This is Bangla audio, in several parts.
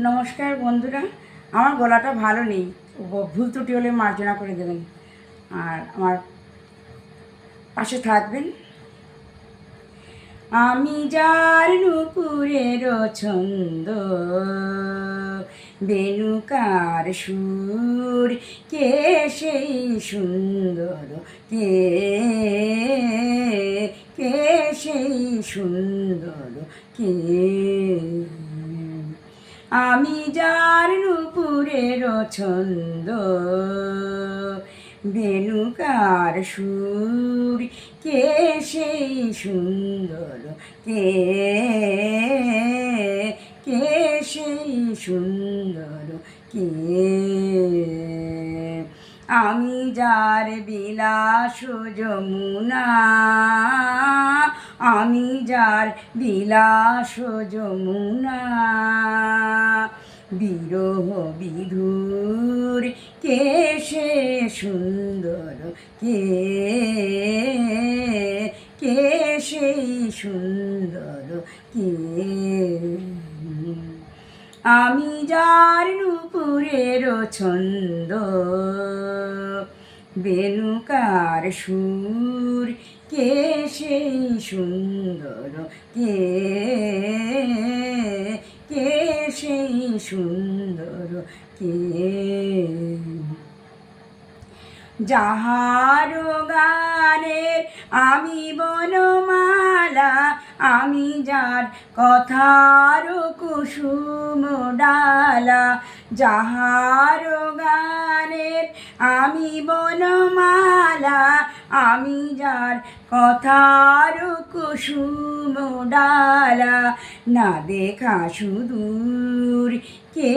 নমস্কার বন্ধুরা, আমার গলাটা ভালো নেই, ভুল ত্রুটি হলে মার্জনা করে দেবেন আর আমার পাশে থাকবেন। আমি যার নুপুরের ছন্দ, বেনুকার সুর, কে সেই সুন্দর, কে কে সেই সুন্দর, কে আমি যার নুপুরের ছন্দ, বেনুকার সুর, কে সেই সুন্দর, কে কে সেই সুন্দর, কে আমি যার বিলাস যমুনা, আমি যার বিলাস যমুনা, বিরহ বিধুর, কে সে সুন্দর, কে কে সেই সুন্দর, কে আমি যার নুপুরের ছন্দ, বেনুকার সুর, কে সেই সুন্দর, কে কে সেই সুন্দর, কে যাহার গানের আমি বনমালা, আমি যার কথার কুসুম ডালা, যাহার গানের আমি বনমালা, আমি যার কথার কুসুম ডালা, না দেখা সুদূর, কে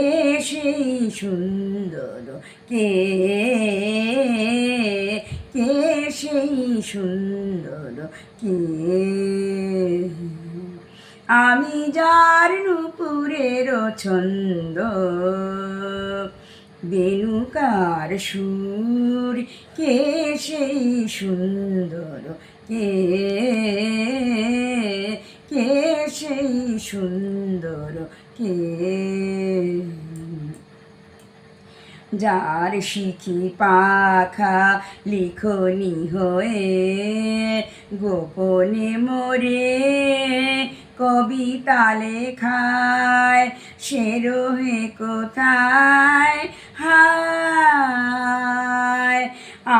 সেই সুন্দর, কে কে সেই সুন্দর, কে আমি যার নুপুরের ছন্দ, বেনুকার সুর, কে সেই সুন্দর, কে কে সেই সুন্দর, কে যার শিখি পাখা লিখনি হয়ে, গোপনে মোরে কবিতা লেখায়, সে রহে কোথায়, হায়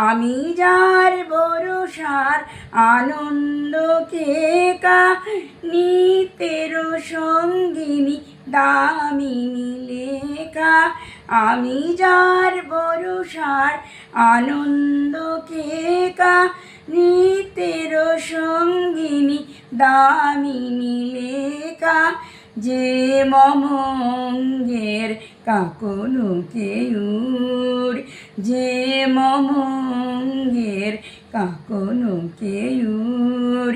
আমি যার বরসার আনন্দ, কে কা নিতের সঙ্গিনী দামিনী লেখা, আমি যার বরসার আনন্দ, কে কা নিতের সঙ্গিনী দামিনী লেখা, যে মমঙ্গের কাকনো কেউর, যে মমঙ্গের কাকনো কেউর,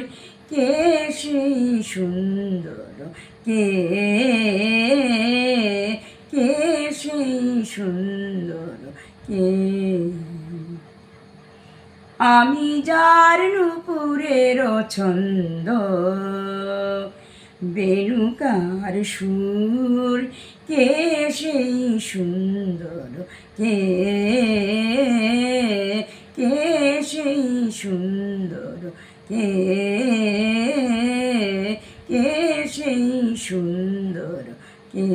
কে সেই সুন্দর, কে কে সেই সুন্দর, কে আমি যার নুপুরের ছন্দ, বেনুকার সুর, কে সেই সুন্দর, কে কে সেই সুন্দর, কে কে সেই সুন্দর, কে